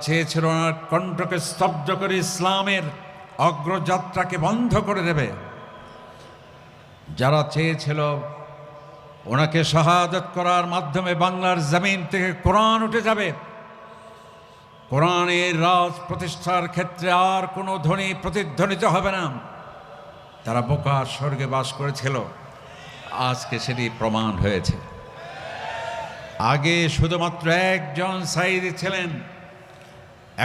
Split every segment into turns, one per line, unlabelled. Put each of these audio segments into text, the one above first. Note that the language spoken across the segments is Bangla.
চেয়েছিল ওনার কণ্ঠকে স্তব্ধ করে ইসলামের অগ্রযাত্রাকে বন্ধ করে দেবে, যারা চেয়েছিল ওনাকে শাহাদাত করার মাধ্যমে বাংলার জমিন থেকে কোরআন উঠে যাবে, কোরআনের রাজ প্রতিষ্ঠার ক্ষেত্রে আর কোনো ধ্বনি প্রতিধ্বনিত হবে না, তারা বোকার স্বর্গে বাস করেছিল। আজকে সেটি প্রমাণ হয়েছে। আগে শুধুমাত্র একজন সাইদি ছিলেন,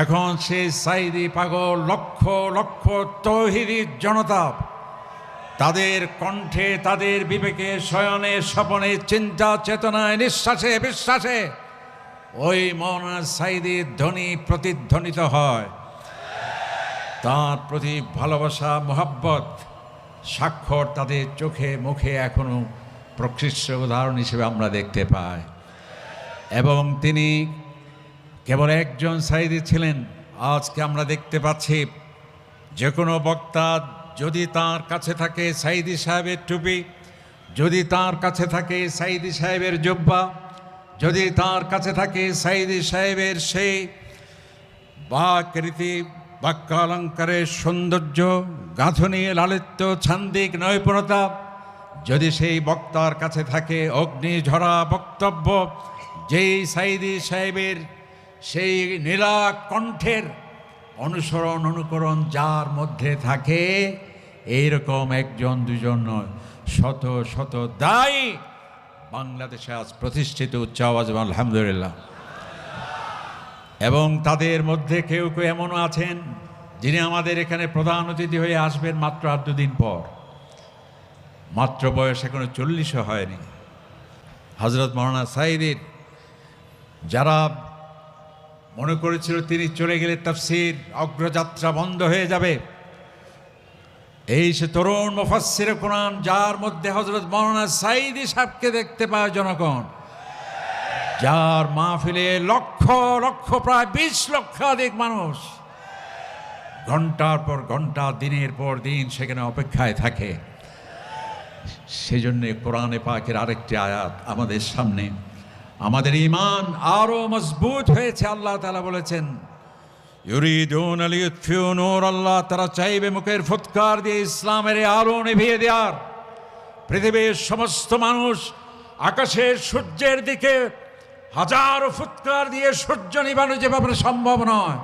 এখন সেই সাইদি পাগল লক্ষ লক্ষ তৌহিদি জনতা, তাদের কণ্ঠে, তাদের বিবেকে, শয়নে, স্বপনে, চিন্তা চেতনায়, নিঃশ্বাসে বিশ্বাসে ওই মৌলানা সাইদির ধ্বনি প্রতিধ্বনিত হয়। তার প্রতি ভালোবাসা, মোহাব্বত, স্বাক্ষর তাদের চোখে মুখে এখনো প্রকৃষ্ট উদাহরণ হিসেবে আমরা দেখতে পাই। এবং তিনি কেবল একজন সাইদি ছিলেন। আজকে আমরা দেখতে পাচ্ছি যে কোনো বক্তা যদি তার কাছে থাকে সাইদি সাহেবের টুপি, যদি তার কাছে থাকে সাইদি সাহেবের জুব্বা, যদি তার কাছে থাকে সাইদি সাহেবের সেই বাকরীতি, বাক্যালঙ্কারের সৌন্দর্য, গাঁথনি, লালিত্য, ছান্দিক নৈপুণতা, যদি সেই বক্তার কাছে থাকে অগ্নিঝরা বক্তব্য, যেই সাইদি সাহেবের সেই নীলা কণ্ঠের অনুসরণ অনুকরণ যার মধ্যে থাকে, এইরকম একজন দুজন নয়, শত শত দায়ী বাংলাদেশে আজ প্রতিষ্ঠিত উচ্চ আওয়াজ আলহামদুলিল্লাহ। এবং তাদের মধ্যে কেউ কেউ এমনও আছেন যিনি আমাদের এখানে প্রধান অতিথি হয়ে আসবেন মাত্র আর দুদিন পর, মাত্র বয়স এখনো 40ও হয়নি। হযরত মাওলানা সাইদির যারা মনে করেছিল তিনি চলে গেলে তাফসীর অগ্রযাত্রা বন্ধ হয়ে যাবে, এই সে তরুণ মুফাসসিরে কোরআন যার মধ্যে হযরত মাওলানা সাইদি সাহেবকে দেখতে পায় জনগণ, যার মাহফিলে লক্ষ লক্ষ প্রায় 20 লক্ষাধিক মানুষ ঘন্টার পর ঘন্টা, দিনের পর দিন সেখানে অপেক্ষায় থাকে। সেজন্য কোরআনে পাকের আরেকটি আয়াত আমাদের সামনে, আমাদের ঈমান আরো মজবুত হয়েছে। আল্লাহ তাআলা বলেছেন, ইউরিদুনা লিইউতফিউ নূরাল্লাহ, তারা চাইবে মুখের ফুৎকার দিয়ে ইসলামের আলো নিভিয়ে দেওয়ার। পৃথিবীর সমস্ত মানুষ আকাশের সূর্যের দিকে হাজারো ফুৎকার দিয়ে সূর্য নিভানো যেভাবে সম্ভব নয়,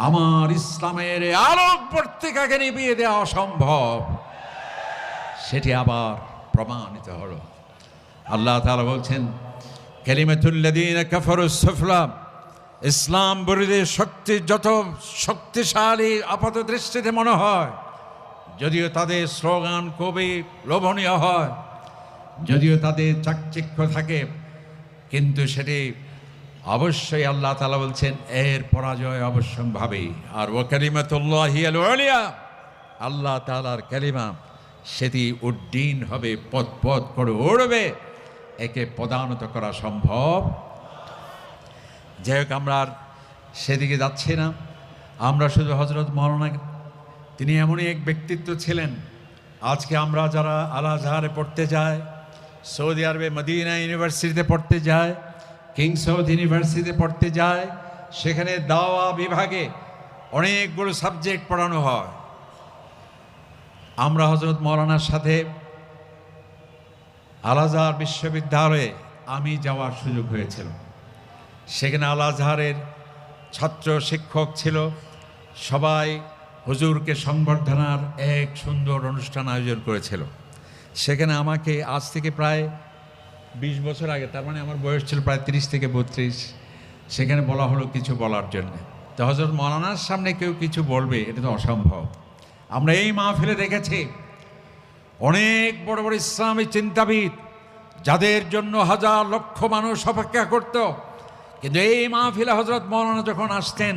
আমার ইসলামের আলোক পত্রিকাকে নিভিয়ে দেওয়া অসম্ভব। সেটি আবার প্রমাণিত হলো। আল্লাহ তাআলা বলছেন, কালিমাতুল্লাযীনা কাফারুস সুফলা, ইসলাম বিরোধী শক্তি যত শক্তিশালী আপাত দৃষ্টিতে মনে হয়, যদিও তাদের স্লোগান খুবই লোভনীয় হয়, যদিও তাদের চাকচিক্য থাকে, কিন্তু সেটি অবশ্যই আল্লাহ তাআলা বলছেন এর পরাজয় অবশ্যম্ভাবী। আর ওয়া কালিমাতুল্লাহি আল উলিয়া, আল্লাহ তাআলার কালিমা সেটি উড্ডীন হবে, পথ পথ করে উড়বে, একে পদানত করা সম্ভব। যাই হোক, আমরা আর সেদিকে যাচ্ছি না। আমরা শুধু হযরত মাওলানা, তিনি এমনই এক ব্যক্তিত্ব ছিলেন। আজকে আমরা যারা আল আজহারে পড়তে যাই, সৌদি আরবে মদিনা ইউনিভার্সিটিতে পড়তে যায়, কিং সৌদ ইউনিভার্সিটিতে পড়তে যায়, সেখানে দাওয়া বিভাগে অনেকগুলো সাবজেক্ট পড়ানো হয়। আমরা হযরত মাওলানার সাথে আল আজহার বিশ্ববিদ্যালয়ে আমি যাওয়ার সুযোগ হয়েছিল। সেখানে আল আজহারের ছাত্র শিক্ষক ছিল, সবাই হুজুরকে সংবর্ধনার এক সুন্দর অনুষ্ঠান আয়োজন করেছিল। সেখানে আমাকে আজ থেকে প্রায় 20 বছর আগে, তার মানে আমার বয়স ছিল প্রায় 30 থেকে 32, সেখানে বলা হলো কিছু বলার জন্য। তো হযরত মাওলানার সামনে কেউ কিছু বলবে, এটা তো অসম্ভব। আমরা এই মাহফিলে দেখেছি অনেক বড় বড় ইসলামী চিন্তাবিদ, যাদের জন্য হাজার লক্ষ মানুষ অপেক্ষা করত, কিন্তু এই মাহফিলে হযরত মাওলানা যখন আসতেন,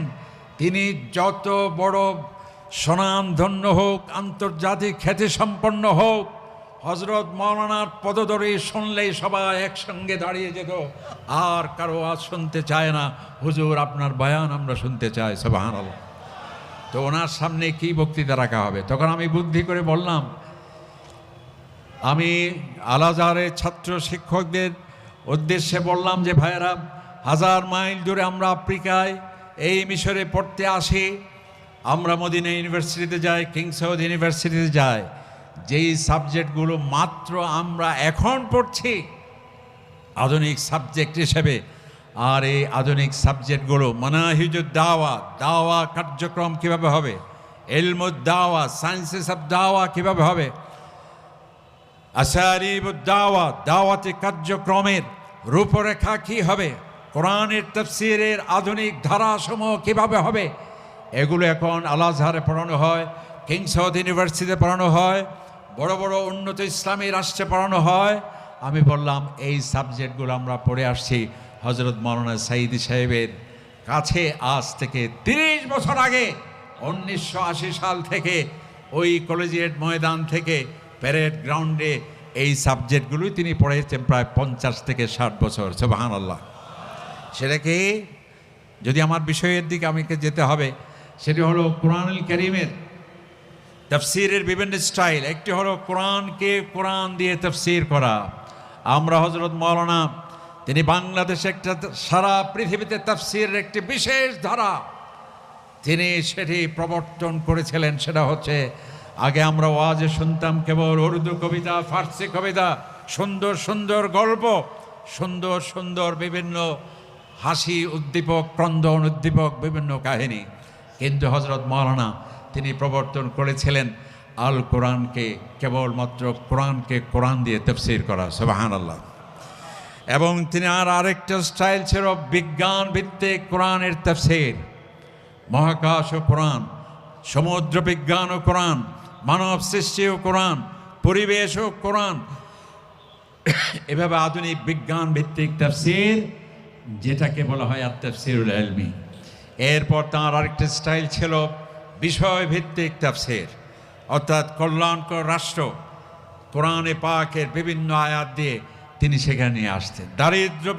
তিনি যত বড় স্বনামধন্য হোক, আন্তর্জাতিক খ্যাতিসম্পন্ন হোক, হযরত মাওলানার পদধূলি শুনলেই সবাই একসঙ্গে দাঁড়িয়ে যেত, আর কারো আজ শুনতে চায় না, হুজুর আপনার বয়ান আমরা শুনতে চাই, সুবহানাল্লাহ। তো ওনার সামনে কি বক্তৃতা রাখা হবে? তখন আমি বুদ্ধি করে বললাম, আমি আল আজহারের ছাত্র শিক্ষকদের উদ্দেশ্যে বললাম যে ভাইয়েরা, 1000 মাইল দূরে আমরা আফ্রিকায় এই মিশরে পড়তে আসি, আমরা মদিনা ইউনিভার্সিটিতে যাই, কিং সাউদ ইউনিভার্সিটিতে যাই, যেই সাবজেক্টগুলো মাত্র আমরা এখন পড়ছি আধুনিক সাবজেক্ট হিসেবে, আর এই আধুনিক সাবজেক্টগুলো মানাহিজুদ দাওয়া, দাওয়া কার্যক্রম কিভাবে হবে, ইলমুদ দাওয়া, সায়েন্সেস অফ দাওয়া কিভাবে হবে, আসারিবুদ দাওয়া, দাওয়াতি কার্যক্রমের রূপরেখা কি হবে, কোরআনের তাফসীরের আধুনিক ধারাসমূহ কিভাবে হবে, এগুলো এখন আল আজহারে পড়ানো হয়, কিং সাউদ ইউনিভার্সিটিতে পড়ানো হয়, বড় বড় উন্নত ইসলামী রাষ্ট্রে পড়ানো হয়। আমি বললাম এই সাবজেক্টগুলো আমরা পড়ে আসছি হজরত মাওলানা সাঈদী সাহেবের কাছে আজ থেকে 30 বছর আগে, 1980 সাল থেকে ওই কলেজিয়েট ময়দান থেকে প্যারেড গ্রাউন্ডে এই সাবজেক্টগুলোই তিনি পড়েছেন প্রায় 50 থেকে 60 বছর। সুবহানাল্লাহ। সেটাকে যদি আমার বিষয়ের দিকে আমাকে যেতে হবে, সেটি হলো কোরআনুল কারীমের তাফসীরের বিভিন্ন স্টাইল। একটি হলো কোরআনকে কোরআন দিয়ে তাফসীর করা। আমরা হযরত মাওলানা তিনি বাংলাদেশে একটা, সারা পৃথিবীতে তাফসীরের একটি বিশেষ ধারা তিনি সেটি প্রবর্তন করেছিলেন। সেটা হচ্ছে, আগে আমরা ওয়াজে শুনতাম কেবল উর্দু কবিতা, ফার্সি কবিতা, সুন্দর সুন্দর গল্প, সুন্দর সুন্দর বিভিন্ন হাসি উদ্দীপক, ক্রন্দন উদ্দীপক বিভিন্ন কাহিনী। কিন্তু হযরত মাওলানা তিনি প্রবর্তন করেছিলেন আল কোরআনকে, কেবলমাত্র কোরআনকে কোরআন দিয়ে তাফসীর করা। সুবহানাল্লাহ। এবং তিনি আরেকটা স্টাইল ছিল বিজ্ঞান ভিত্তিক কোরআনের তাফসীর। মহাকাশ ও কোরআন, সমুদ্র বিজ্ঞান ও কোরআন, মানব সৃষ্টি ও কোরআন, পরিবেশ ও কোরআন, এভাবে আধুনিক বিজ্ঞান ভিত্তিক তাফসীর, যেটাকে বলা হয় আত-তাফসীরুল ইলমি। এরপর তাঁর আরেকটা স্টাইল ছিল বিষয় ভিত্তিক তাফসীর, অর্থাৎ কল্যাণকর রাষ্ট্র, কোরআনে পাকের বিভিন্ন আয়াত দিয়ে তিনি সেখানে নিয়ে আসতেন। দারিদ্র্য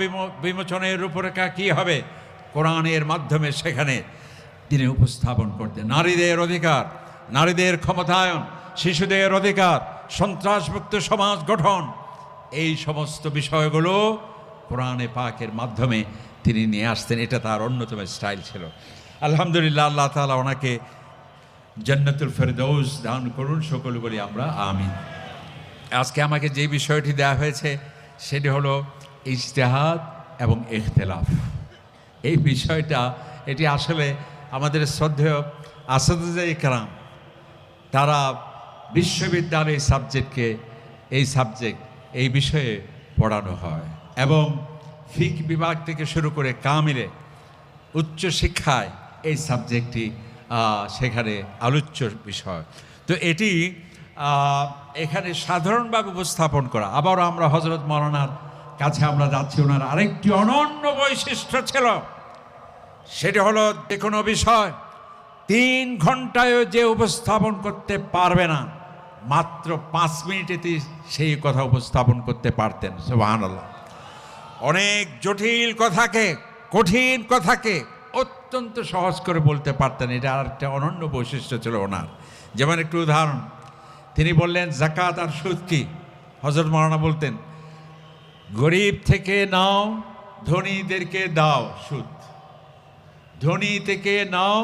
বিমোচনের রূপরেখা কী হবে, কোরআনের মাধ্যমে সেখানে তিনি উপস্থাপন করতেন। নারীদের অধিকার, নারীদের ক্ষমতায়ন, শিশুদের অধিকার, সন্ত্রাসমুক্ত সমাজ গঠন, এই সমস্ত বিষয়গুলো কোরআনে পাকের মাধ্যমে তিনি নিয়ে আসতেন। এটা তার অন্যতম স্টাইল ছিল। আলহামদুলিল্লাহ, আল্লাহ তাআলা ওনাকে জান্নাতুল ফেরদৌস দান করুন, সকলে বলি আমরা আমিন। আজকে আমাকে যে বিষয়টি দেওয়া হয়েছে সেটি হলো ইজতিহাদ এবং ইখতিলাফ। এই বিষয়টা, এটি আসলে আমাদের শ্রদ্ধেয় আসাদুজা ইকরাম তারা বিশ্ববিদ্যালয় সাবজেক্ট এই বিষয়ে পড়ানো হয়, এবং ফিক বিভাগ থেকে শুরু করে কামিলে উচ্চশিক্ষায় এই সাবজেক্টটি সেখানে আলোচ্য বিষয়। তো এটি এখানে সাধারণভাবে উপস্থাপন করা। আবারও আমরা হযরত মাওলানার কাছে আমরা যাচ্ছি। ওনার আরেকটি অনন্য বৈশিষ্ট্য ছিল, সেটি হলো যে কোনো বিষয় 3 ঘন্টায়ও যে উপস্থাপন করতে পারবে না, মাত্র 5 মিনিটেতে সেই কথা উপস্থাপন করতে পারতেন। সুবহানাল্লাহ। অনেক জটিল কথাকে, কঠিন কথাকে অত্যন্ত সহজ করে বলতে পারতেন। এটা আর একটা অনন্য বৈশিষ্ট্য ছিল ওনার। যেমন একটু উদাহরণ, তিনি বললেন যাকাত আর সুদ কি। হযরত মাওলানা বলতেন, গরিব থেকে নাও, ধনীদেরকে দাও সুদ, ধনী থেকে নাও,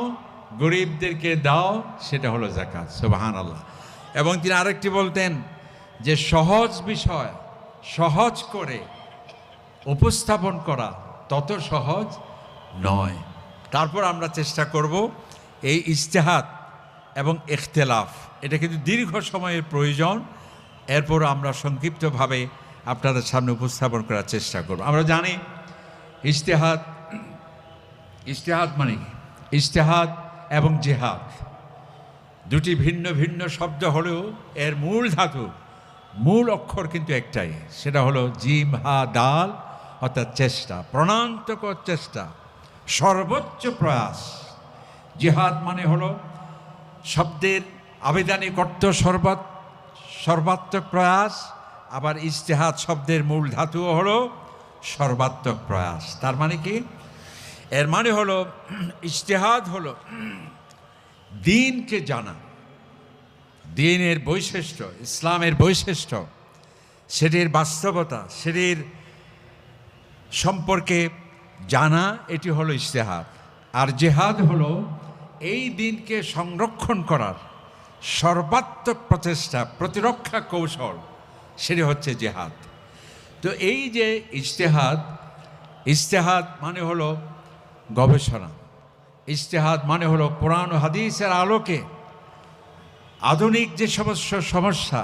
গরিবদেরকে দাও, সেটা হলো যাকাত। সুবহানাল্লাহ। এবং তিনি আরেকটি বলতেন যে সহজ বিষয় সহজ করে উপস্থাপন করা তত সহজ নয়। তারপর আমরা চেষ্টা করব এই ইজতিহাদ এবং ইখতিলাফ, এটা কিন্তু দীর্ঘ সময়ের প্রয়োজন। এরপর আমরা সংক্ষিপ্তভাবে আপনাদের সামনে উপস্থাপন করার চেষ্টা করব। আমরা জানি ইজতিহাদ মানে কি? ইজতিহাদ এবং জিহাদ দুটি ভিন্ন ভিন্ন শব্দ হলেও এর মূল ধাতু, মূল অক্ষর কিন্তু একটাই, সেটা হলো জিম হা দাল, অর্থাৎ চেষ্টা, প্রাণান্তকর চেষ্টা, সর্বোচ্চ প্রয়াস। জিহাদ মানে হলো শব্দের আবেদানিক অর্থ সর্বাত্মক প্রয়াস, আবার ইজতিহাদ শব্দের মূল ধাতুও হলো সর্বাত্মক প্রয়াস। তার মানে কি? এর মানে হলো ইজতিহাদ হলো দ্বীনকে জানা, দ্বীনের বৈশিষ্ট্য, ইসলামের বৈশিষ্ট্য, সেটির বাস্তবতা, সেটির সম্পর্কে জানা, এটি হলো ইজতিহাদ। আর জেহাদ হলো এই দিনকে সংরক্ষণ করার সর্বাত্মক প্রচেষ্টা, প্রতিরক্ষা কৌশল, সেটা হচ্ছে জেহাদ। তো এই যে ইজতেহাদ মানে হলো গবেষণা, ইজতেহাদ মানে হলো কোরআন ও হাদিসের আলোকে আধুনিক যে সমস্ত সমস্যা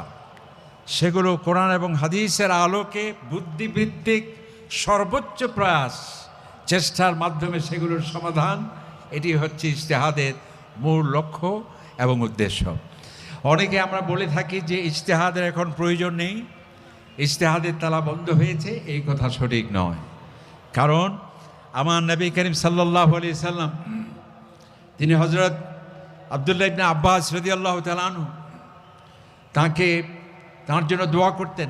সেগুলো কোরআন এবং হাদিসের আলোকে বুদ্ধিবৃত্তিক সর্বোচ্চ প্রয়াস চেষ্টার মাধ্যমে সেগুলোর সমাধান, এটি হচ্ছে ইজতেহাদের মূল লক্ষ্য এবং উদ্দেশ্য। অনেকে আমরা বলে থাকি যে ইজতেহাদের এখন প্রয়োজন নেই, ইজতেহাদের তালা বন্ধ হয়েছে, এই কথা সঠিক নয়। কারণ আমার নবী করিম সাল্লাল্লাহু আলাইহি সাল্লাম তিনি হযরত আব্দুল্লাহ ইবনে আব্বাস রাদিয়াল্লাহু তাআলা আনহু তার জন্য দোয়া করতেন,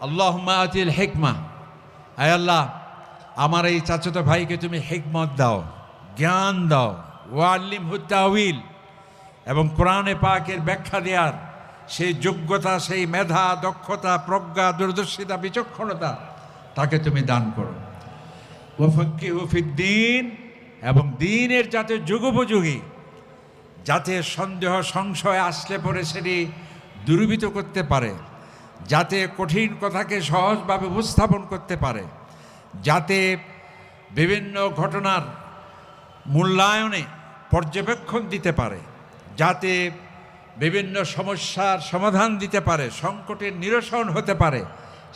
আল্লাহুম্মা আতিল হিকমা, আয় আল্লাহ আমার এই চাচাতো ভাইকে তুমি হিকমত দাও, জ্ঞান দাও, ওয়াল্লিমহু তাউইল, এবং কোরআনে পাকের ব্যাখ্যা দেওয়ার সেই যোগ্যতা, সেই মেধা, দক্ষতা, প্রজ্ঞা, দূরদর্শিতা, বিচক্ষণতা তাকে তুমি দান করো। ওয়াফাক্কিহু ফিদ্দীন, এবং দ্বীনের যাতে যুগোপযোগী, যাতে সন্দেহ সংশয় আসলে পরে সেটি দূরীভূত করতে পারে, যাতে কঠিন কথাকে সহজভাবে উপস্থাপন করতে পারে, যাতে বিভিন্ন ঘটনার মূল্যায়নে পর্যবেক্ষণ দিতে পারে, যাতে বিভিন্ন সমস্যার সমাধান দিতে পারে, সংকটের নিরসন হতে পারে,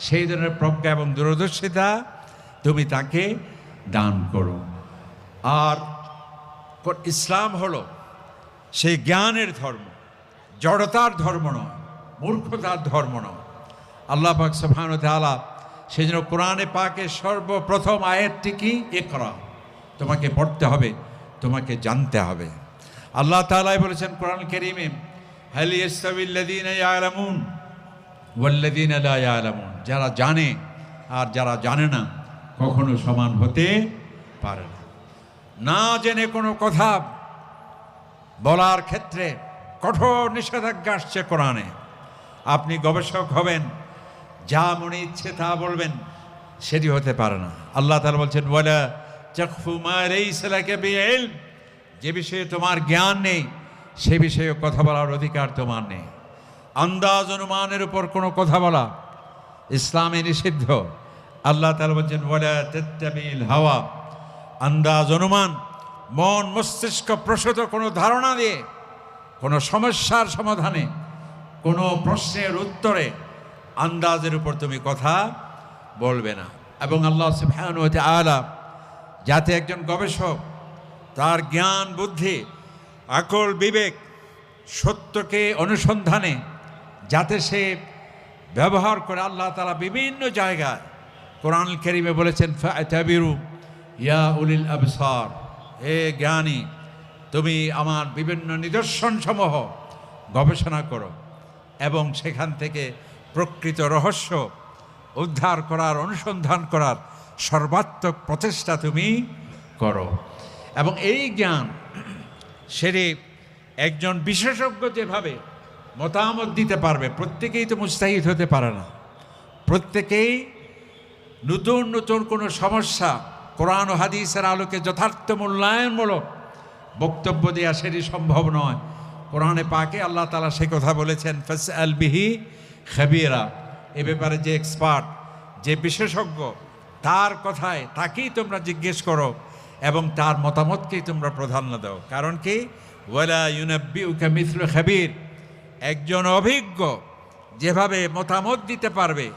সেই ধরনের প্রজ্ঞা এবং দূরদর্শিতা তুমি তাকে দান করো। আর ইসলাম হলো সেই জ্ঞানের ধর্ম, জড়তার ধর্ম নয়, মূর্খতার ধর্ম নয়। আল্লাহ পাক সুবহানাহু ওয়া তাআলা সেই জন্য কোরআনে পাকের সর্বপ্রথম আয়াতটি কি? ইকরা, তোমাকে পড়তে হবে, তোমাকে জানতে হবে। আল্লাহ তাআলাই বলেছেন কোরআন কারীমে, হাল ইয়াস্তাবিল্লাযীনা ইয়ালামুন ওয়াল্লাযীনা লা ইয়ালামুন, যারা জানে আর যারা জানে না কখনো সমান হতে পারে না। না জেনে কোনো কথা বলার ক্ষেত্রে কঠোর নিষেধাজ্ঞা আসছে কোরআনে। আপনি গবেষক হবেন, যা মনে ইচ্ছে তা বলবেন, সেটি হতে পারে না। আল্লাহ তাআলা বলছেন, ওয়ালা তাকফু মা লাইসা লাকা বিইলম, যে বিষয়ে তোমার জ্ঞান নেই সে বিষয়ে কথা বলার অধিকার তোমার নেই। আন্দাজ অনুমানের উপর কোনো কথা বলা ইসলামে নিষিদ্ধ। আল্লাহ তাআলা বলছেন, ওয়ালা তাত্তাবিল হাওয়া, আন্দাজ অনুমান, মন মস্তিষ্ক প্রসূত কোনো ধারণা দিয়ে কোনো সমস্যার সমাধানে, কোনো প্রশ্নের উত্তরে আন্দাজের উপর তুমি কথা বলবে না। এবং আল্লাহ সুবহানাহু ওয়া তাআলা যাতে একজন গবেষক তার জ্ঞান বুদ্ধি আকল বিবেক সত্যকে অনুসন্ধানে যাতে সে ব্যবহার করে, আল্লাহ তাআলা বিভিন্ন জায়গায় কোরআন কারীমে বলেছেন, ফা'তাবিরু ইয়া উলিল আবসার, হে জ্ঞানী তুমি আমার বিভিন্ন নিদর্শনসমূহ গবেষণা করো এবং সেখান থেকে প্রকৃত রহস্য উদ্ধার করার, অনুসন্ধান করার সর্বাত্মক প্রচেষ্টা তুমি করো। এবং এই জ্ঞান সেটি একজন বিশেষজ্ঞ যেভাবে মতামত দিতে পারবে, প্রত্যেকেই তো মুস্তাহিদ হতে পারে না। প্রত্যেকেই নতুন নতুন কোনো সমস্যা কোরআন ও হাদিসের আলোকে যথার্থ মূল্যায়নমূলক বক্তব্য দেওয়া সেটি সম্ভব নয়। কোরআনে পাকে আল্লাহ তাআলা সে কথা বলেছেন, ফাসআল বিহি খাবীরা, এ ব্যাপারে যে এক্সপার্ট, যে বিশেষজ্ঞ, তার কথায় তাকেই তোমরা জিজ্ঞেস করো এবং তার মতামতকেই তোমরা প্রাধান্য দাও। কারণ কি? ওয়ালা ইউনাব্বিউকা মিসলু খাবীর, একজন অভিজ্ঞ যেভাবে মতামত দিতে পারবে,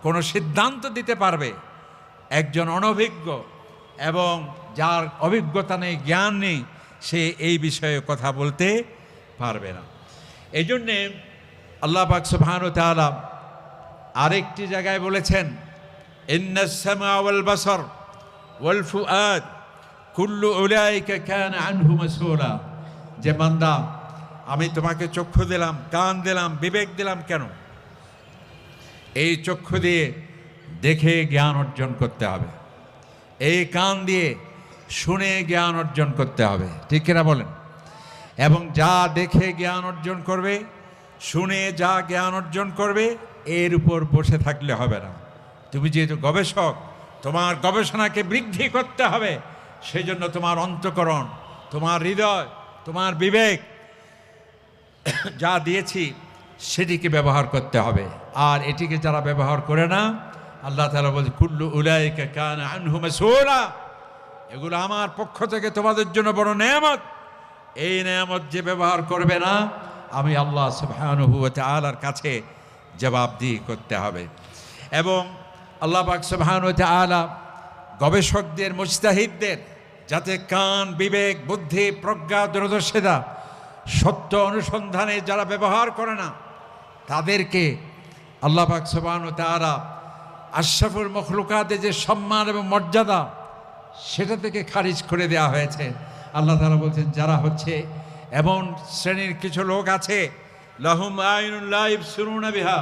কোনো সিদ্ধান্ত দিতে পারবে, একজন অনভিজ্ঞ এবং যার অভিজ্ঞতা নেই, জ্ঞান নেই, সে এই বিষয়ে কথা বলতে পারবে না। এই জন্যে আল্লাহ পাক সুবহানাহু ওয়া তাআলা আরেকটি জায়গায় বলেছেন, ইন্নাস সামা ওয়াল বাসার ওয়াল ফুআদ কুল্লু উলাইকা কানা আনহু মাসউলা, যে বান্দা আমি তোমাকে চক্ষু দিলাম, কান দিলাম, বিবেক দিলাম, কেন? এই চক্ষু দিয়ে দেখে জ্ঞান অর্জন করতে হবে, এই কান দিয়ে শুনে জ্ঞান অর্জন করতে হবে, ঠিক কিনা বলেন? এবং যা দেখে জ্ঞান অর্জন করবে, শুনে যা জ্ঞান অর্জন করবে, এর উপর বসে থাকলে হবে না। তুমি যেহেতু গবেষক, তোমার গবেষণাকে বৃদ্ধি করতে হবে, সেই জন্য তোমার অন্তঃকরণ, তোমার হৃদয়, তোমার বিবেক যা দিয়েছি সেটিকে ব্যবহার করতে হবে। আর এটিকে যারা ব্যবহার করে না, আল্লাহ তাআলা বলছে কুল্লু উলাইকা কানা আনহু মাসউলা, এগুলো আমার পক্ষ থেকে তোমাদের জন্য বড় নেয়ামত। এই নেয়ামত যে ব্যবহার করবে না, আমি আল্লাহ সুবহানাহু ওয়া তাআলার কাছে জবাবদিহি করতে হবে। এবং আল্লাহ পাক সুবহানাহু ওয়া তাআলা গবেষকদের, মুজতাহিদদের, যাতে কান, বিবেক, বুদ্ধি, প্রজ্ঞা, দূরদর্শিতা, সত্য অনুসন্ধানে যারা ব্যবহার করে না, তাদেরকে আল্লাহ পাক সুবহানাহু ওয়া তাআলা আশরাফুল মখলুকাতে যে সম্মান এবং মর্যাদা, সেটা থেকে খারিজ করে দেওয়া হয়েছে। আল্লাহ তাআলা বলছেন যারা হচ্ছে এমন শ্রেণীর কিছু লোক আছে, লাহুম আইনুন লা ইবসিরুনা বিহা,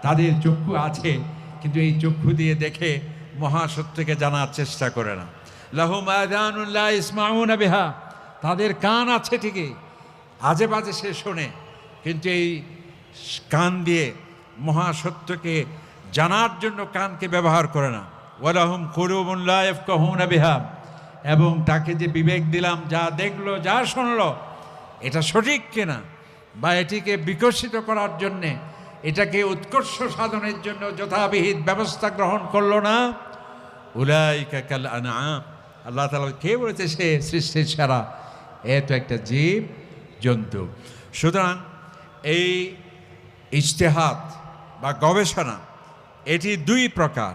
তাদের চক্ষু আছে কিন্তু এই চক্ষু দিয়ে দেখে মহাসত্যকে জানার চেষ্টা করে না। লাহুম আযানুন লা ইসমাউনা বিহা, তাদের কান আছে ঠিকই, আজে বাজে সে শোনে, কিন্তু এই কান দিয়ে মহাসত্যকে জানার জন্য কানকে ব্যবহার করে না। ওয়ালাহুম কুলুবুন লা ইয়াফকাহুনা বিহা, এবং তাকে যে বিবেক দিলাম, যা দেখলো, যা শুনলো, এটা সঠিক কিনা, বা এটিকে বিকশিত করার জন্যে, এটাকে উৎকর্ষ সাধনের জন্য যথাবিহিত ব্যবস্থা গ্রহণ করলো না, উলাইকা কাল আনআম, আল্লাহ তাআলা কে বলেছে সে সৃষ্টির সেরা, এ তো একটা জীব জন্তু। সুতরাং এই ইজতিহাদ বা গবেষণা, এটি দুই প্রকার।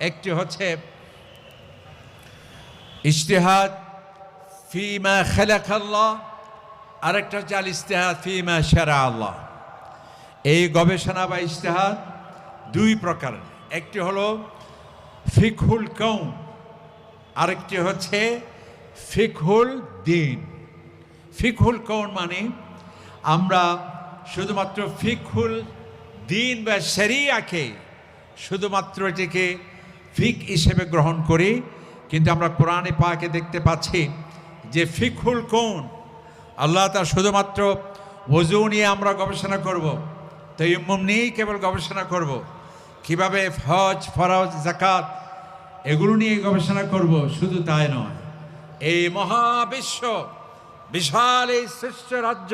একটি হচ্ছে ইজতিহাদ ফিমা খালাকাল্লাহ, আরেকটা হচ্ছে আল ইজতিহাদ ফিমা শারা আল্লাহ। এই গবেষণা বা ইজতিহাদ দুই প্রকার। একটি হলো ফিকহুল কওন, আরেকটি হচ্ছে ফিকহুল দ্বীন। ফিকহুল কওন মানে আমরা শুধুমাত্র ফিকহুল দ্বীন বা শরিয়াকে শুধুমাত্র এটিকে ফিক হিসেবে গ্রহণ করি, কিন্তু আমরা কোরআনে পাকে দেখতে পাচ্ছি যে ফিকহুল কওন, আল্লাহ তাআলা শুধুমাত্র ওযু নিয়ে আমরা গবেষণা করব, তায়াম্মুম নিয়েই কেবল গবেষণা করব, কিভাবে হজ, ফরজ, যাকাত এগুলো নিয়ে গবেষণা করব, শুধু তাই নয়, এই মহাবিশ্ব, বিশাল এই শ্রেষ্ঠ রাজ্য,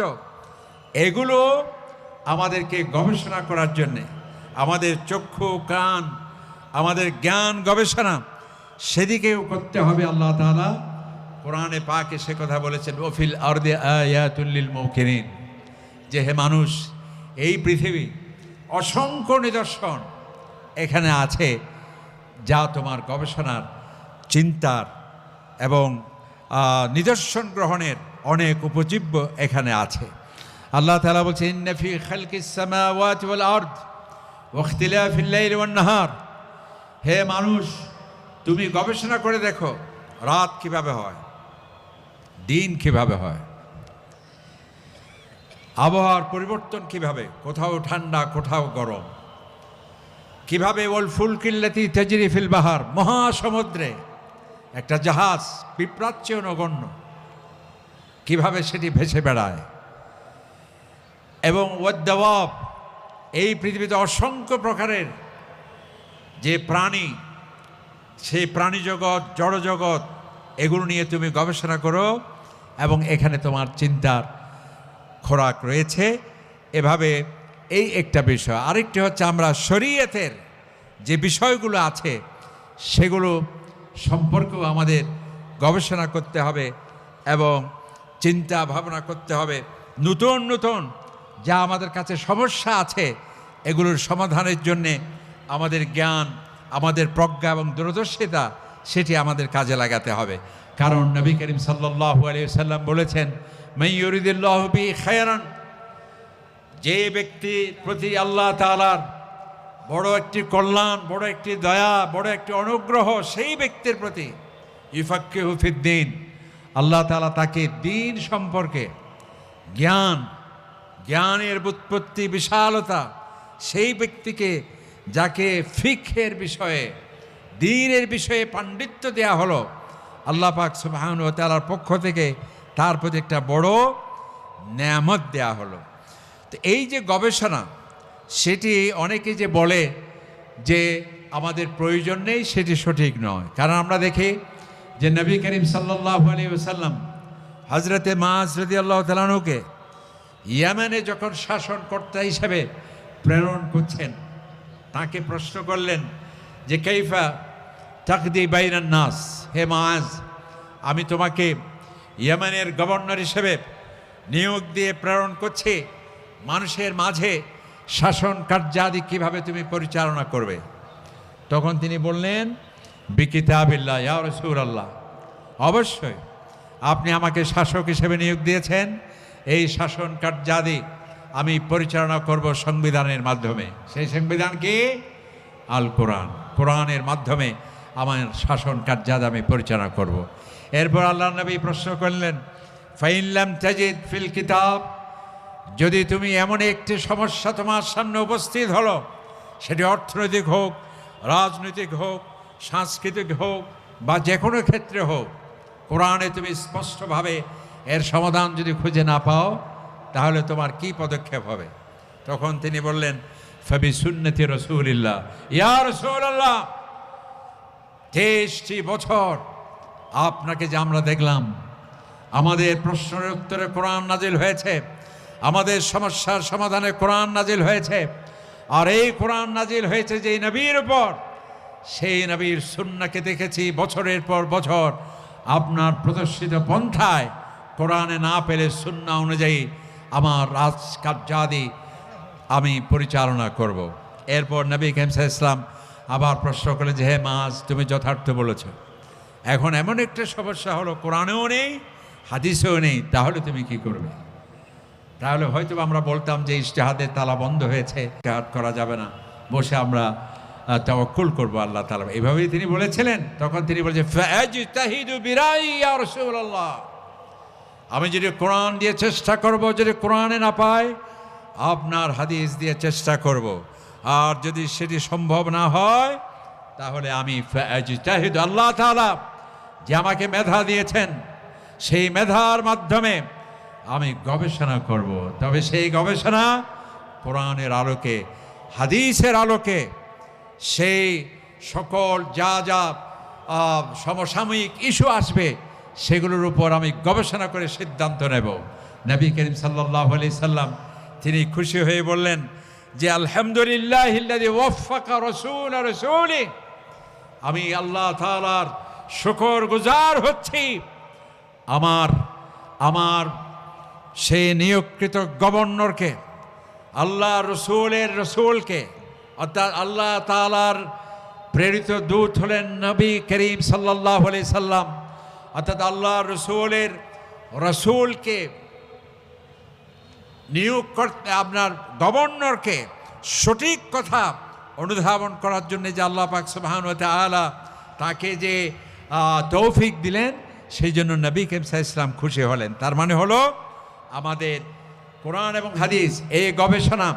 এগুলো আমাদেরকে গবেষণা করার জন্যে, আমাদের চক্ষু, কান, আমাদের জ্ঞান গবেষণা সেদিকেও করতে হবে। আল্লাহ তাআলা কোরআনে পাকে সে কথা বলেছেন, ওফিল আরদি আয়াতুল লিল মুকিনিন, যে হে মানুষ, এই পৃথিবী অসংখ্য নিদর্শন এখানে আছে, যা তোমার গবেষণার, চিন্তার এবং নিদর্শন গ্রহণের অনেক উপজীব্য এখানে আছে। আল্লাহ তাআলা বলছেন ইন্না ফি খালকিস সামাওয়াতি ওয়াল আরদ ওয়া ইখতিলাফিল লাইলি ওয়ান নাহার, হে মানুষ, তুমি গবেষণা করে দেখো রাত কিভাবে হয়, দিন কিভাবে হয়, আবহাওয়ার পরিবর্তন কিভাবে, কোথাও ঠান্ডা, কোথাও গরম, কিভাবে ওয়াল ফুলকিল্লাতি তাজরি ফিল বাহার, মহাসমুদ্রে একটা জাহাজ পিঁপড়াচ্ছেও নগণ্য, কিভাবে সেটি ভেসে বেড়ায়, এবং ওয়াদ-দাওয়াব, এই পৃথিবীতে অসংখ্য প্রকারের যে প্রাণী, সেই প্রাণী জগৎ, জড়জগৎ, এগুলো নিয়ে তুমি গবেষণা করো, এবং এখানে তোমার চিন্তার খোরাক রয়েছে। এভাবে এই একটা বিষয়। আরেকটি হচ্ছে আমরা শরীয়তের যে বিষয়গুলো আছে সেগুলো সম্পর্কেও আমাদের গবেষণা করতে হবে এবং চিন্তা ভাবনা করতে হবে। নতুন নতুন যা আমাদের কাছে সমস্যা আছে, এগুলোর সমাধানের জন্যে আমাদের জ্ঞান, আমাদের প্রজ্ঞা এবং দূরদর্শিতা, সেটি আমাদের কাজে লাগাতে হবে। কারণ নবী করিম সাল্লাল্লাহু আলাইহি ওয়াসাল্লাম বলেছেন, মান ইউরিদিল্লাহু বিহি খায়রান, যে ব্যক্তির প্রতি আল্লাহ তাআলার বড় একটি কল্যাণ, বড় একটি দয়া, বড় একটি অনুগ্রহ, সেই ব্যক্তির প্রতি ইউফাক্কিহু ফিদ্দীন, আল্লাহ তাআলা তাকে দ্বীন সম্পর্কে জ্ঞানের ব্যুৎপত্তি, বিশালতা, সেই ব্যক্তিকে যাকে ফিকহের বিষয়ে, দ্বীনের বিষয়ে পাণ্ডিত্য দেয়া হলো, আল্লাহ পাক সুবহানাহু ওয়া তাআলার পক্ষ থেকে তার প্রতি একটা বড় নেয়ামত দেয়া হলো। তো এই যে গবেষণা, সেটি অনেকে যে বলে যে আমাদের প্রয়োজন নেই, সেটি সঠিক নয়। কারণ আমরা দেখি যে নবী করিম সাল্লাল্লাহু আলাইহি ওয়াসাল্লাম হজরতে মাআজ রাদিয়াল্লাহু তাআলা আনহুকে ইয়েমেনে যখন শাসনকর্তা হিসেবে প্রেরণ করছেন, তাকে প্রশ্ন করলেন যে কাইফা তাকদি বাইনান নাস, হে মাআজ, আমি তোমাকে ইয়েমেনের গভর্নর হিসেবে নিয়োগ দিয়ে প্রেরণ করছি, মানুষের মাঝে শাসন কার্যাদি কীভাবে তুমি পরিচালনা করবে? তখন তিনি বললেন, বিকিতাবিল্লাহ ইয়া রাসূলুল্লাহ, অবশ্যই আপনি আমাকে শাসক হিসেবে নিয়োগ দিয়েছেন, এই শাসন কার্যাদি আমি পরিচালনা করব সংবিধানের মাধ্যমে। সেই সংবিধান কি? আল কোরআন। কোরআনের মাধ্যমে আমার শাসন কার্যাদি আমি পরিচালনা করব। এরপর আল্লাহ নবী প্রশ্ন করলেন, ফাইন লাম তাজিদ ফিল কিতাব, যদি তুমি এমন একটি সমস্যা তোমার সামনে উপস্থিত হলো, সেটি অর্থনৈতিক হোক, রাজনৈতিক হোক, সাংস্কৃতিক হোক বা যে কোনো ক্ষেত্রে হোক, কোরআনে তুমি স্পষ্টভাবে এর সমাধান যদি খুঁজে না পাও, তাহলে তোমার কি পদক্ষেপ হবে? তখন তিনি বললেন, ফাবি সুন্নতি রাসূলিল্লাহ ইয়া রাসূলুল্লাহ, 23টি বছর আপনাকে যে আমরা দেখলাম, আমাদের প্রশ্নের উত্তরে কোরআন নাজিল হয়েছে, আমাদের সমস্যার সমাধানে কোরআন নাজিল হয়েছে, আর এই কোরআন নাজিল হয়েছে যেই নবীর উপর, সেই নবীর সুন্নাহকে দেখেছি বছরের পর বছর আপনার প্রদর্শিত পন্থায় কোরআনে না পেলে সুন্নাহ অনুযায়ী আমার রাজকার্যাদি আমি পরিচালনা করব। এরপর নবী করিম সাল্লাল্লাহু আলাইহি ওয়াসাল্লাম আবার প্রশ্ন করলেন যে, হে মাআজ, তুমি যথার্থ বলেছ, এখন এমন একটা সমস্যা হলো কোরআনেও নেই, হাদিসেও নেই, তাহলে তুমি কি করবে? তাহলে হয়তো আমরা বলতাম যে ইজতিহাদের তালা বন্ধ হয়েছে, ইজতিহাদ করা যাবে না, বসে আমরা তাওয়াক্কুল করবো আল্লাহ তাআলা। এভাবেই তিনি বলেছিলেন। তখন তিনি বলেছেন, ফাজতাহিদু বিরাই ইয়া রাসূলুল্লাহ, আমি যদি কোরআন দিয়ে চেষ্টা করব, যদি কোরআনে না পাই আপনার হাদিস দিয়ে চেষ্টা করব, আর যদি সেটি সম্ভব না হয় তাহলে আমি ফাজতাহিদু, আল্লাহ তাআলা যে আমাকে মেধা দিয়েছেন সেই মেধার মাধ্যমে আমি গবেষণা করব। তবে সেই গবেষণা কোরআনের আলোকে, হাদিসের আলোকে, সেই সকল যা যা সমসাময়িক ইস্যু আসবে সেগুলোর উপর আমি গবেষণা করে সিদ্ধান্ত নেব। নবী করিম সাল্লাল্লাহু আলাইহি সাল্লাম তিনি খুশি হয়ে বললেন যে, আলহামদুলিল্লাহিল্লাযী ওয়াফাকা রাসূলা রাসূলি, আমি আল্লাহ তাআলার শুকরগুজার হচ্ছি, আমার সেই নিয়োগকৃত গভর্নরকে, আল্লাহ রসুলের রসুলকে, অর্থাৎ আল্লাহ তাআলার প্রেরিত দূত হলেন নবী করিম সাল্লাল্লাহু আলাইহি সাল্লাম, অর্থাৎ আল্লাহ রসুলের রসুলকে নিয়োগ করতে, আপনার গভর্নরকে সঠিক কথা অনুধাবন করার জন্য যে আল্লাহ পাক সুবহানাহু ওয়া তাআলা তাকে যে তৌফিক দিলেন, সেই জন্য নবী করিম সাল্লাল্লাহু আলাইহি ওয়াসাল্লাম খুশি হলেন। তার মানে হলো আমাদের কোরআন এবং হাদিস, এই গবেষণা,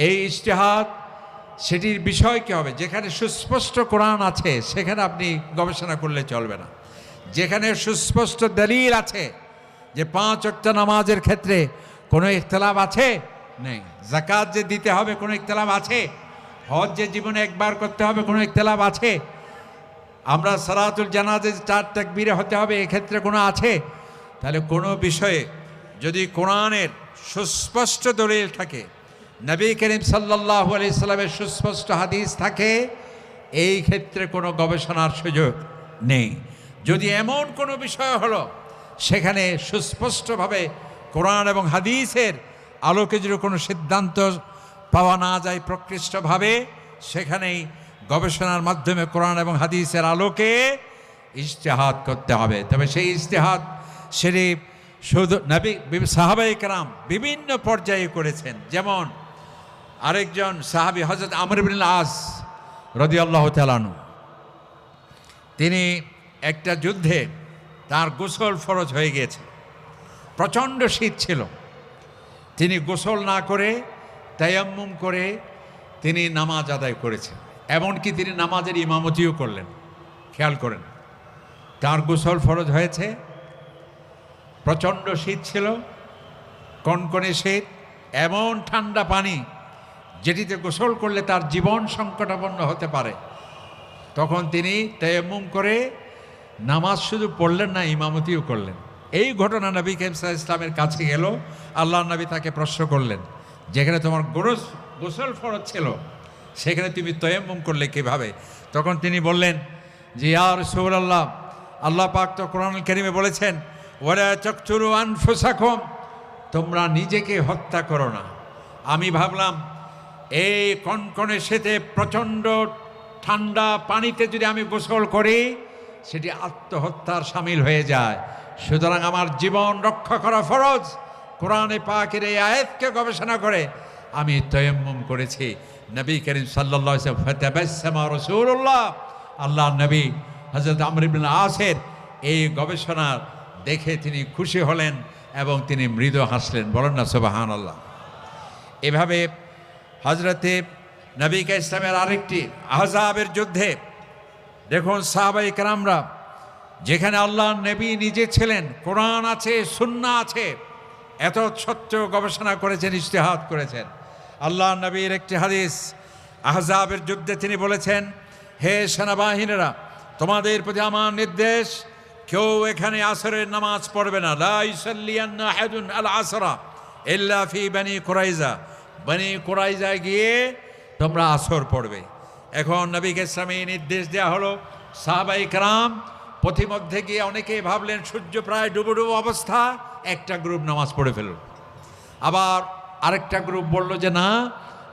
এই ইজতিহাদ, সেটির বিষয় কী হবে? যেখানে সুস্পষ্ট কোরআন আছে সেখানে আপনি গবেষণা করলে চলবে না। যেখানে সুস্পষ্ট দলিল আছে যে 5 ওয়াক্ত নামাজের ক্ষেত্রে কোনো ইখতিলাফ আছে, নেই। যাকাত যে দিতে হবে কোনো ইখতিলাফ আছে, হজ যে জীবনে একবার করতে হবে কোনো ইখতিলাফ আছে, আমরা সালাতুল জানাজা 4 তাকবীরে হতে হবে এক্ষেত্রে কোনো আছে? তাহলে কোনো বিষয়ে যদি কোরআনের সুস্পষ্ট দলিল থাকে, নবী করিম সাল্লাল্লাহু আলাইহি সাল্লামের সুস্পষ্ট হাদিস থাকে, এই ক্ষেত্রে কোনো গবেষণার সুযোগ নেই। যদি এমন কোনো বিষয় হলো সেখানে সুস্পষ্টভাবে কোরআন এবং হাদিসের আলোকে যদি কোনো সিদ্ধান্ত পাওয়া না যায় প্রকৃষ্টভাবে, সেখানেই গবেষণার মাধ্যমে কোরআন এবং হাদিসের আলোকে ইজতিহাদ করতে হবে। তবে সেই ইজতিহাদ সেটি শুধু নবী, সাহাবায়ে কেরাম বিভিন্ন পর্যায়ে করেছেন। যেমন আরেকজন সাহাবী হযরত আমর ইবনে আস রাদিয়াল্লাহু তাআলা আনহু, তিনি একটা যুদ্ধে তার গোসল ফরজ হয়ে গিয়েছে, প্রচণ্ড শীত ছিল, তিনি গোসল না করে তায়াম্মুম করে তিনি নামাজ আদায় করেছেন, এমনকি তিনি নামাজের ইমামতিও করলেন। খেয়াল করেন, তার গোসল ফরজ হয়েছে, প্রচণ্ড শীত ছিল, কনকনে শীত, এমন ঠান্ডা পানি যেটিতে গোসল করলে তার জীবন সংকটাপন্ন হতে পারে। তখন তিনি তায়াম্মুম করে নামাজ শুধু পড়লেন না, ইমামতিও করলেন। এই ঘটনা নবী করিম সাল্লাল্লাহু আলাইহি ওয়াসাল্লামের কাছে গেল। আল্লাহর নবী তাকে প্রশ্ন করলেন, যেখানে তোমার গোসল ফরজ ছিল সেখানে তুমি তায়াম্মুম করলে কিভাবে? তখন তিনি বললেন যে ইয়া রাসূলুল্লাহ, আল্লাহ পাক তো কোরআনুল কারীমে বলেছেন ওয়ালা তাকতুলু আনফুসাকুম, তোমরা নিজেকে হত্যা করো না। আমি ভাবলাম এই কনকনে শীতে প্রচণ্ড ঠান্ডা পানিতে যদি আমি গোসল করি সেটি আত্মহত্যার শামিল হয়ে যায়, সুতরাং আমার জীবন রক্ষা করা ফরজ। কোরআনে পাকের এই আয়াতকে গবেষণা করে আমি তায়াম্মুম করেছি। নবী করিম সাল্লাল্লাহু আলাইহি ওয়াসাল্লাম ফাতাবাসসামা রাসূলুল্লাহ, আল্লাহর নবী হযরত আমর ইবনে আসের এই গবেষণা দেখে তিনি খুশি হলেন এবং তিনি মৃদু হাসলেন। বলেন না সুবহানাল্লাহ। এভাবে হযরতে নবী ইসলামের আরেকটি আহজাবের যুদ্ধে দেখুন সাহাবায়ে কেরামরা, যেখানে আল্লাহর নবী নিজে ছিলেন, কোরআন আছে, সুন্নাহ আছে, এত সত্য গবেষণা করেছেন, ইজতিহাদ করেছেন। আল্লাহর নবীর একটি হাদিস, আহজাবের যুদ্ধে তিনি বলেছেন, হে সেনাবাহিনীরা, তোমাদের প্রতি আমার নির্দেশ, কেউ এখানে আসরের নামাজ পড়বে না। লা ইউসাল্লিয়ান্না আহাদুন আল আসরা ইল্লা ফি বনি কুরাইজা, বনি কুরাইজায় গিয়ে তোমরা আসর পড়বে। এখন নবী ইসলামের নির্দেশ দেওয়া হলো। সাহাবায়ে কেরাম পথিমধ্যে গিয়ে অনেকেই ভাবলেন সূর্য প্রায় ডুবো ডুবো অবস্থা, একটা গ্রুপ নামাজ পড়ে ফেলল। আবার আরেকটা গ্রুপ বলল যে না,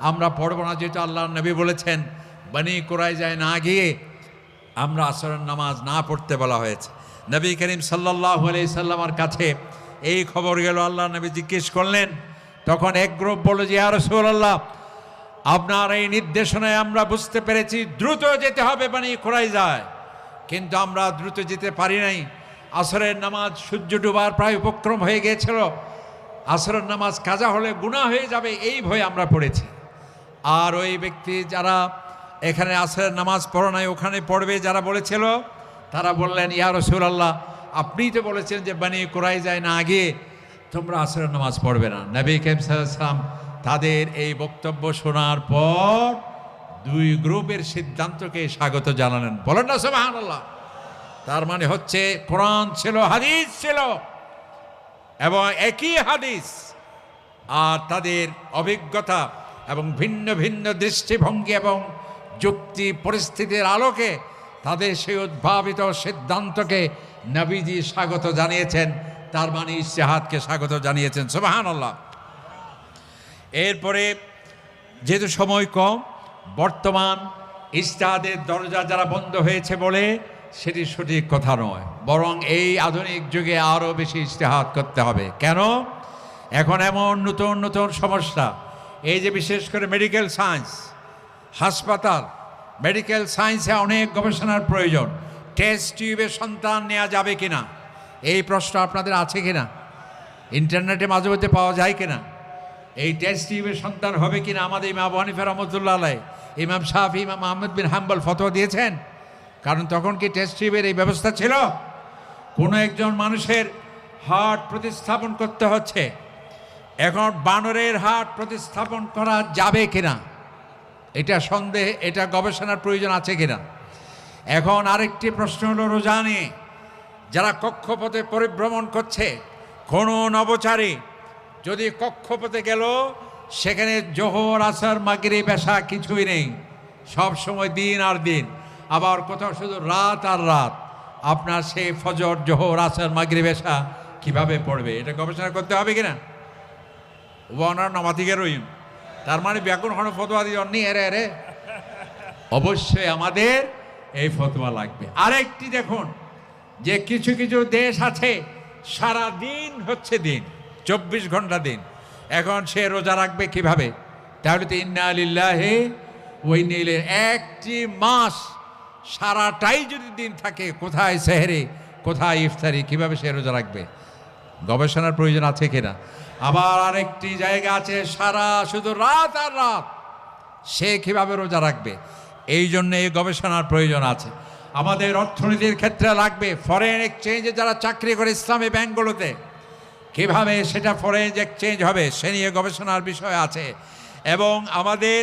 আমরা পড়ব না, যেহেতু আল্লাহর নবী বলেছেন বনি কুরাইজায় না গিয়ে আমরা আসরের নামাজ না পড়তে বলা হয়েছে। নবী করিম সাল্লাল্লাহু আলাইহি সাল্লামের কাছে এই খবর গেল। আল্লাহর নবী জিজ্ঞেস করলেন, তখন এক গ্রুপ বলল যে ইয়া রাসূলুল্লাহ, আপনার এই নির্দেশনায় আমরা বুঝতে পেরেছি দ্রুত যেতে হবে বনি কুরাইজায়, কিন্তু আমরা দ্রুত যেতে পারি নাই। আসরের নামাজ সূর্য ডুবার প্রায় উপক্রম হয়ে গিয়েছিল, আসরের নামাজ কাজা হলে গুনাহ হয়ে যাবে, এই ভয়ে আমরা পড়েছি। আর ওই ব্যক্তি যারা এখানে আসরের নামাজ পড়ে নাই ওখানে পড়বে যারা বলেছিল, তারা বললেন ইয়া রাসূলুল্লাহ, আপনিই তো বলেছেন যে বনি কুরাইজায় না গিয়ে তোমরা আসরের নামাজ পড়বে না। নবী করিম সাল্লাল্লাহু আলাইহি ওয়াসাল্লাম তাদের এই বক্তব্য শোনার পর দুই গ্রুপের সিদ্ধান্তকে স্বাগত জানালেন। বলেন না সুবহানাল্লাহ। তার মানে হচ্ছে কোরআন ছিল, হাদিস ছিল, এবং একই হাদিস, আর তাদের অভিজ্ঞতা এবং ভিন্ন ভিন্ন দৃষ্টিভঙ্গি এবং যুক্তি পরিস্থিতির আলোকে তাদের সেই উদ্ভাবিত সিদ্ধান্তকে নবীজি স্বাগত জানিয়েছেন। তার মানে ইজতিহাদকে স্বাগত জানিয়েছেন। সুবহানাল্লাহ। এরপরে যেহেতু সময় কম, বর্তমান ইজতিহাদের দরজা যারা বন্ধ হয়েছে বলে সেটি সঠিক কথা নয়, বরং এই আধুনিক যুগে আরও বেশি ইজতিহাদ করতে হবে। কেন? এখন এমন নতুন নতুন সমস্যা, এই যে বিশেষ করে মেডিকেল সায়েন্স, হাসপাতাল, মেডিকেল সায়েন্সে অনেক গবেষণার প্রয়োজন। টেস্ট টিউবে সন্তান নেওয়া যাবে কিনা, এই প্রশ্ন আপনাদের আছে কিনা? ইন্টারনেটে মাঝে মধ্যে পাওয়া যায় কিনা? এই টেস্ট টিউবে সন্তান হবে কিনা? আমাদের ইমাম আবু হানিফা রাহমাতুল্লাহ আলাইহি, ইমাম শাফি, ইমাম আহমদ বিন হাম্বল ফতোয়া দিয়েছেন। কারণ তখন কি টেস্ট টিউবের এই ব্যবস্থা ছিল? কোনো একজন মানুষের হার্ট প্রতিস্থাপন করতে হচ্ছে, এখন বানরের হার্ট প্রতিস্থাপন করা যাবে কিনা, এটা সন্দেহ, এটা গবেষণার প্রয়োজন আছে কিনা। এখন আরেকটি প্রশ্ন হলো রোজা নিয়ে। যারা কক্ষপথে পরিভ্রমণ করছে, কোনো নবচারী যদি কক্ষপথে গেল, সেখানে জোহর, আসর, মাগরিব, এশা কিছুই নেই, সব সময় দিন আর দিন, আবার কোথাও শুধু রাত আর রাত, আপনার সেই ফজর, জোহর, আসর, মাগরিব, এশা কিভাবে পড়বে? এটা গবেষণা করতে হবে কিনা? ওয়ানার নামাতিকে রইন, তার মানে ব্যাকুণ হন ফতোয়া দিয়ে অন্য এরে অবশ্যই আমাদের এই ফতোয়া লাগবে। আরেকটি দেখুন যে কিছু কিছু দেশ আছে সারা দিন হচ্ছে দিন, 24 ঘন্টা দিন, এখন সে রোজা রাখবে কিভাবে? তাহলে তো ইন্না লিল্লাহি ওয়া ইন্না ইলাইহি, একটি মাস সারাটাই যদি দিন থাকে, কোথায় সেহরি, কোথায় ইফতারি, কিভাবে সে রোজা রাখবে? গবেষণার প্রয়োজন আছে কিনা। আবার আরেকটি জায়গা আছে সারা শুধু রাত আর রাত, সে কিভাবে রোজা রাখবে? এই জন্য এই গবেষণার প্রয়োজন আছে। আমাদের অর্থনীতির ক্ষেত্রে লাগবে, ফরেন এক্সচেঞ্জে যারা চাকরি করে ইসলামী ব্যাংকগুলোতে, কিভাবে সেটা ফরেন এক্সচেঞ্জ হবে সে নিয়ে গবেষণার বিষয় আছে। এবং আমাদের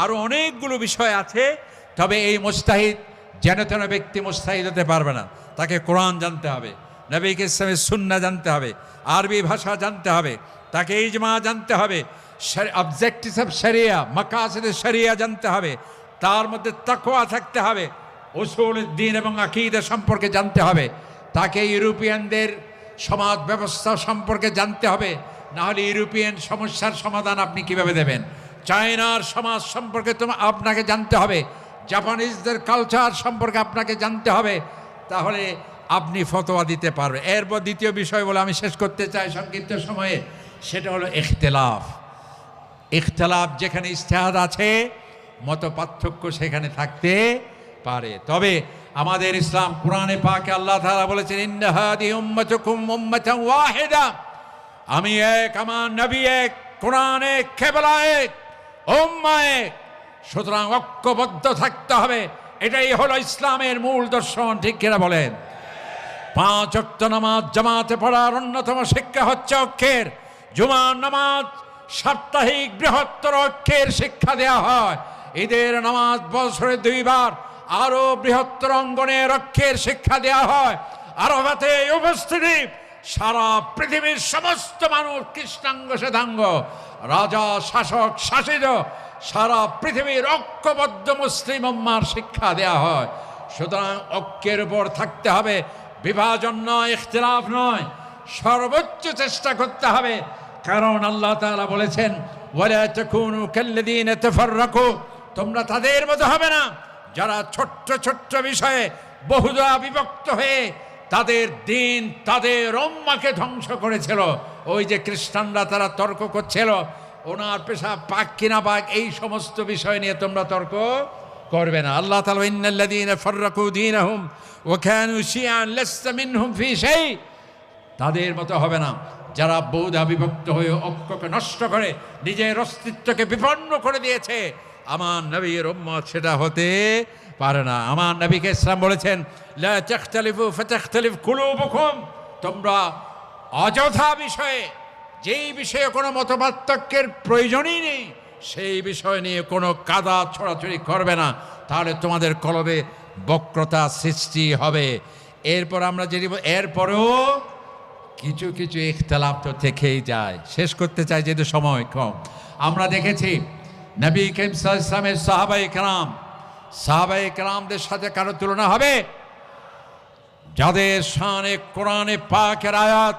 আরও অনেকগুলো বিষয় আছে। তবে এই মুস্তাহিদ যেন তেন ব্যক্তি মুস্তাহিদ হতে পারবে না, তাকে কোরআন জানতে হবে, নবীকে ইসলামের সুন্নাহ জানতে হবে, আরবি ভাষা জানতে হবে, তাকে ইজমা জানতে হবে, অবজেক্টিভস অফ শরিয়া, মাকাসিদ শরিয়া জানতে হবে, তার মধ্যে তাকওয়া থাকতে হবে, উসুল দ্বীন এবং আকীদা সম্পর্কে জানতে হবে, তাকে ইউরোপিয়ানদের সমাজ ব্যবস্থা সম্পর্কে জানতে হবে, না হলে ইউরোপিয়ান সমস্যার সমাধান আপনি কিভাবে দেবেন? চায়নার সমাজ সম্পর্কে আপনাকে জানতে হবে, জাপানিজদের কালচার সম্পর্কে আপনাকে জানতে হবে, তাহলে আপনি ফতোয়া দিতে পারবেন। এরপর দ্বিতীয় বিষয় বলে আমি শেষ করতে চাই সংক্ষিপ্ত সময়ে, সেটা হলো ইখতিলাফ। ইখতিলাফ যেখানে ইজতিহাদ আছে, মত পার্থক্য সেখানে থাকতে পারে, তবে আমাদের ইসলাম কোরআনে পাকে আল্লাহ তাআলা বলেছেন ইন্না হাদিহি উম্মাতুকুম উম্মাতান ওয়াহিদা, আমি এক, আমার নবী এক, কোরআন এক, কিবলা এক, উম্মাহ এক। সুতরাং ঐক্যবদ্ধ থাকতে হবে, এটাই হলো ইসলামের মূল দর্শন। ঠিক কিনা বলেন? 5 ওয়াক্ত নামাজ জামাতে পড়ার অন্যতম শিক্ষা হচ্ছে ঐক্যের। জুমার নামাজ সাপ্তাহিক বৃহত্তর ঐক্যের শিক্ষা দেওয়া হয়। ঈদের নামাজ বছরে 2 বার আরো বৃহত্তর অঙ্গনের ঐক্যের শিক্ষা দেওয়া হয়। আরাফাতে উপস্থিতি সারা পৃথিবীর সমস্ত মানুষ, কৃষ্ণাঙ্গ শ্বেতাঙ্গ, রাজা শাসক শাসিত সারা পৃথিবীর ঐক্যবদ্ধ মুসলিম উম্মার শিক্ষা দেওয়া হয়। সুতরাং ঐক্যের উপর থাকতে হবে, বিভাজন নয়, ইখতিলাফ নয়, সর্বোচ্চ চেষ্টা করতে হবে। কারণ আল্লাহ তাআলা বলেছেন ওয়ালা তাকুনু কাল্লাযীনা তাফাররাকু, তোমরা তাদের মতো হবে না যারা ছোট্ট ছোট্ট বিষয়ে বহুদা বিভক্ত হয়ে তাদের দিন, তাদের উম্মাহকে ধ্বংস করেছিল। ওই যে খ্রিস্টানরা তারা তর্ক করছিল ওনার পেশা পাক কিনা পাক, এই সমস্ত বিষয় নিয়ে তোমরা তর্ক করবে না। আল্লাহ তাআলা ইন্নাল্লাযীনা ফাররাকু দীনাহুম ওয়া কানু শিয়া'আন লাসতা মিনহুম ফি শাই, তাদের মতো হবে না যারা বহুদা বিভক্ত হয়ে ঐক্যকে নষ্ট করে নিজের অস্তিত্বকে বিপন্ন করে দিয়েছে। আমার নবীর উম্মত সেটা হতে পারে না। আমার নবীকে ইসলাম বলেছেন লা তাখতালিফু ফাতাখতালিফ কুলুবুকুম, তোমরা অযথা বিষয়ে, যেই বিষয়ে কোনো মতপার্থক্যের প্রয়োজনই নেই, সেই বিষয় নিয়ে কোনো কাদা ছড়াছড়ি করবে না, তাহলে তোমাদের কলবে বক্রতা সৃষ্টি হবে। এরপর আমরা যদি এরপরেও কিছু কিছু ইখতিলাফ তো থেকেই যায়। শেষ করতে চাই যেহেতু সময় কম। আমরা দেখেছি নবী করিম সাল্লাল্লাহু আলাইহি ওয়াসাল্লামের সাহাবায়ে কেরামদের সাথে কারো তুলনা হবে? যাদের শানে কোরআনে পাকের আয়াত,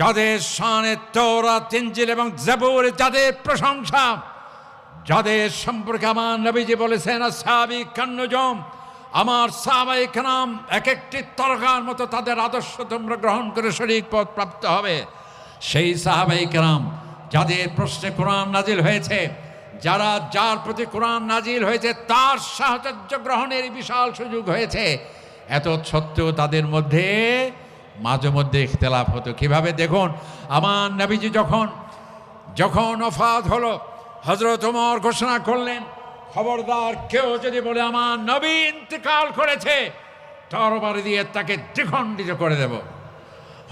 যাদের শানে তাওরাত, ইনজিল এবং জাবুর, যাদের প্রশংসা, যাদের সম্পর্কে আমার নবীজি বলেছেন আসহাবী কান্নুজুম, আমার সাহাবায়ে কেরাম এক একটি তারকার মতো, তাদের আদর্শ তোমরা গ্রহণ করে শরীক পথ প্রাপ্ত হবে। সেই সাহাবায়ে কেরাম যাদের প্রশ্নে কোরআন নাজিল হয়েছে, যার প্রতি কোরআন নাজিল হয়েছে তার সাহচর্য গ্রহণের বিশাল সুযোগ হয়েছে, এত সত্ত্বেও তাদের মধ্যে মাঝে মধ্যে ইখতিলাফ হতো। কিভাবে? দেখুন, আমার নবীজি যখন ওফাত হলো, হযরত ওমর ঘোষণা করলেন খবরদার কেউ যদি বলে আমার নবী ইন্তেকাল করেছে, তরবারি দিয়ে তাকে দ্বিখণ্ডিত করে দেব।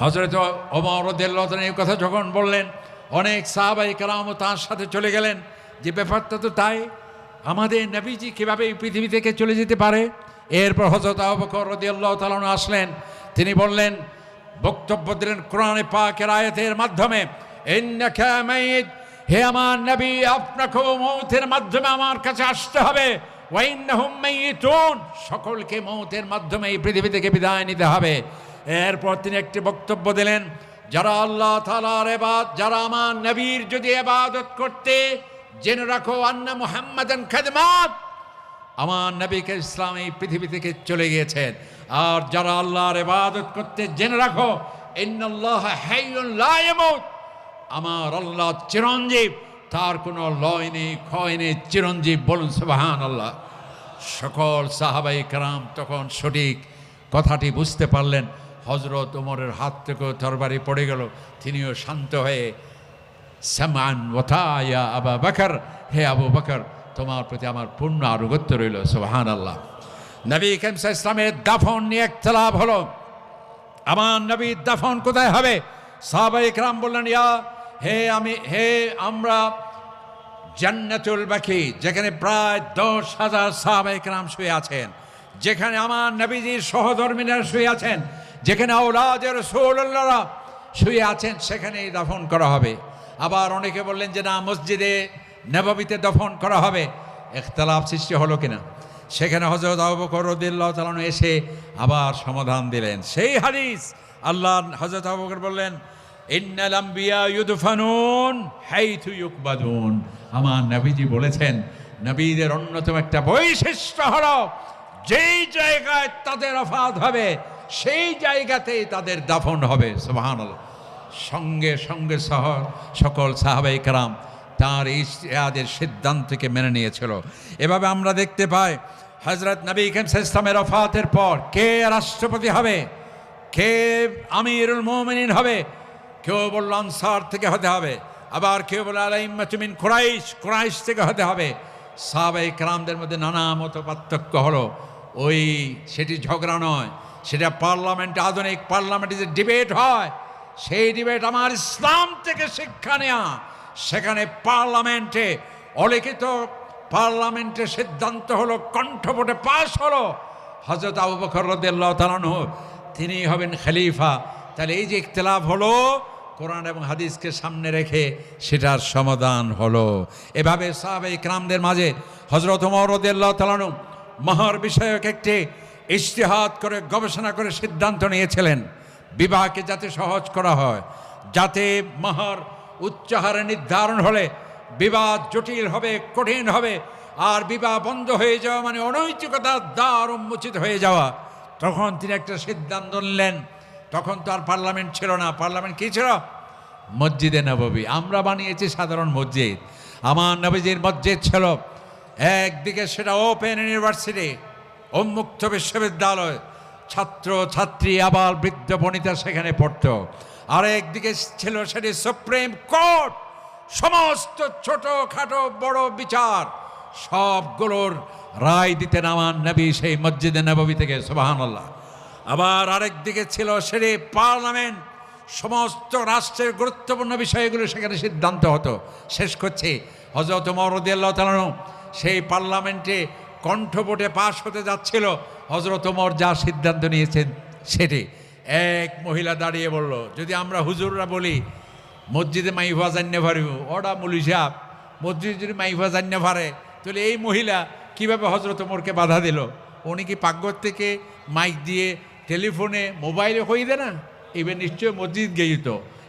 হযরত ওমর রাদিয়াল্লাহু তাআলা এই কথা যখন বললেন, অনেক সাহাবায়ে কেরামও তার সাথে চলে গেলেন যে ব্যাপারটা তো তাই, আমাদের নবীজি কিভাবে এই পৃথিবী থেকে চলে যেতে পারে? এরপর হযরত আবু বকর রাদিয়াল্লাহু তাআলা আসলেন, তিনি বললেন, বক্তব্য দিলেন কোরআনে পাকের আয়াতের মাধ্যমে, ইন্নাকা মাইত, হে আমার নবী আপনাকেও মৌতের মাধ্যমে আমার কাছে আসতে হবে, ওয়া ইন্নাহুম মাইতুন, সকলকে মৌতের মাধ্যমে এই পৃথিবী থেকে বিদায় নিতে হবে। এরপর তিনি একটি বক্তব্য দিলেন, যারা আল্লাহ তাআলার ইবাদত, যারা আমার নবীর যদি ইবাদত করতে, জেনে রাখো আন্না মুহাম্মাদান খাদমাত, আমার নবীকে ইসলাম এই পৃথিবী থেকে চলে গিয়েছেন। আর যারা আল্লাহর ইবাদত করতে, জেনে রাখো ইন্নাল্লাহা হাইয়ুন লা ইয়ামুত, আমার আল্লাহ চিরঞ্জীব, তার কোনো লয় নেই, ক্ষয় নেই, চিরঞ্জীব। বলুন সুবহানাল্লাহ। সকল সাহাবায়ে কেরাম তখন সঠিক কথাটি বুঝতে পারলেন। হযরত ওমরের হাত থেকে তরবারি পড়ে গেল, তিনিও শান্ত হয়ে সামান ওয়াতায়া আবু বকর, হে আবু বকর তোমার প্রতি আমার পূর্ণ আনুগত্য রইল। সুবহানাল্লাহ। নবী করিম সাল্লাল্লাহু আলাইহি ওয়াসাল্লামের দাফন নিয়ে ইখতিলাফ হলো, আমার নবীর দাফন কোথায় হবে? সাহাবায়ে কেরাম বললেন, আমরা জান্নাতুল বাকি, যেখানে প্রায় 10,000 সাহাবায়ে কেরাম শুয়ে আছেন, যেখানে আমার নবীজির সহধর্মীরা শুয়ে আছেন, যেখানে আওলাদের রাসূলুল্লাহরা শুয়ে আছেন সেখানেই দাফন করা হবে। আবার অনেকে বললেন যে না, মসজিদে নববীতে দফন করা হবে। ইখতিলাফ সৃষ্টি হলো কিনা, সেখানে হযরত আবু বকর রাদিয়াল্লাহু তাআলা আনহু এসে আবার সমাধান দিলেন। সেই হাদিস আল্লাহ হযরত আবু বকর বললেন, ইন্নাল আম্বিয়া ইউদফানুন হাইথু ইউকবাদুন। আমার নবীজি বলেছেন, নবীদের অন্যতম একটা বৈশিষ্ট্য হলো যেই জায়গায় তাদের ওফাত হবে সেই জায়গাতেই তাদের দাফন হবে। সুবহানাল্লাহ। সঙ্গে সঙ্গে সকল সাহাবায়ে কেরাম তার ইজতিহাদের সিদ্ধান্তকে মেনে নিয়েছিল। এভাবে আমরা দেখতে পাই হযরত নবী করিম সাল্লাল্লাহু আলাইহি ওয়াসাল্লামের ওফাতের পর কে রাষ্ট্রপতি হবে, কে আমিরুল মুমিনিন হবে। কেউ বলল আনসার থেকে হতে হবে, আবার কেউ বলল আলাইম্মাতু মিন কুরাইশ থেকে হতে হবে। সাহাবায়ে কেরামদের মধ্যে নানা মত পার্থক্য হলো। সেটি ঝগড়া নয়, সেটা পার্লামেন্টে, আধুনিক পার্লামেন্টে যে ডিবেট হয়, সেই ডিবেট আমার ইসলাম থেকে শিক্ষা নেয়া। সেখানে পার্লামেন্টে অলিখিত পার্লামেন্টে সিদ্ধান্ত হলো, কণ্ঠভোটে পাশ হলো হযরত আবু বকর রাদিয়াল্লাহু তাআলা আনহু তিনি হবেন খলিফা। তাহলে এই যে ইখতিলাফ হলো, কোরআন এবং হাদিসকে সামনে রেখে সেটার সমাধান হলো। এভাবে সাহাবায়ে কেরামদের মাঝে হযরত ওমর রাদিয়াল্লাহু তাআলা আনহু মাহর বিষয়ক একটি ইজতিহাদ করে গবেষণা করে সিদ্ধান্ত নিয়েছিলেন বিবাহকে যাতে সহজ করা হয়, যাতে মাহর উচ্চ হারে নির্ধারণ হলে বিবাহ জটিল হবে, কঠিন হবে, আর বিবাহ বন্ধ হয়ে যাওয়া মানে অনৈতিকতার দ্বার উন্মোচিত হয়ে যাওয়া। তখন তিনি একটা সিদ্ধান্ত নিলেন। তখন তো আর পার্লামেন্ট ছিল না। পার্লামেন্ট কী ছিল? মসজিদে নববী। আমরা বানিয়েছি সাধারণ মসজিদ। আমার নবীজির মসজিদ ছিল একদিকে সেটা ওপেন ইউনিভার্সিটি, উন্মুক্ত বিশ্ববিদ্যালয়, ছাত্র ছাত্রী আবার বৃদ্ধ বনিতা সেখানে পড়তো। আর একদিকে ছিল সেটি সুপ্রিম কোর্ট, সমস্ত ছোটখাটো বড় বিচার সবগুলোর রায় দিতেন আমার নবী সেই মসজিদে নববী থেকে। সুবহানাল্লাহ। আবার আরেক দিকে ছিল সেটি পার্লামেন্ট, সমস্ত রাষ্ট্রের গুরুত্বপূর্ণ বিষয়গুলো সেখানে সিদ্ধান্ত হতো। শেষ করছে হযরত ওমর রাদিয়াল্লাহু তাআলা আনহু সেই পার্লামেন্টে কণ্ঠভোটে পাশ হতে যাচ্ছিল। হযরত ওমর যা সিদ্ধান্ত নিয়েছেন সেটি এক মহিলা দাঁড়িয়ে বলল, যদি আমরা হুজুররা বলি মসজিদে মাইফা জান্নে পারিব, ওটা মৌলভী সাহেব মসজিদে যদি মাইফা জান্নে পারে, তাহলে এই মহিলা কিভাবে হযরত ওমরকে বাধা দিল? উনি কি পাকঘর থেকে মাইক দিয়ে টেলিফোনে মোবাইলে হই দে না? এবার নিশ্চয় মসজিদ গেইত।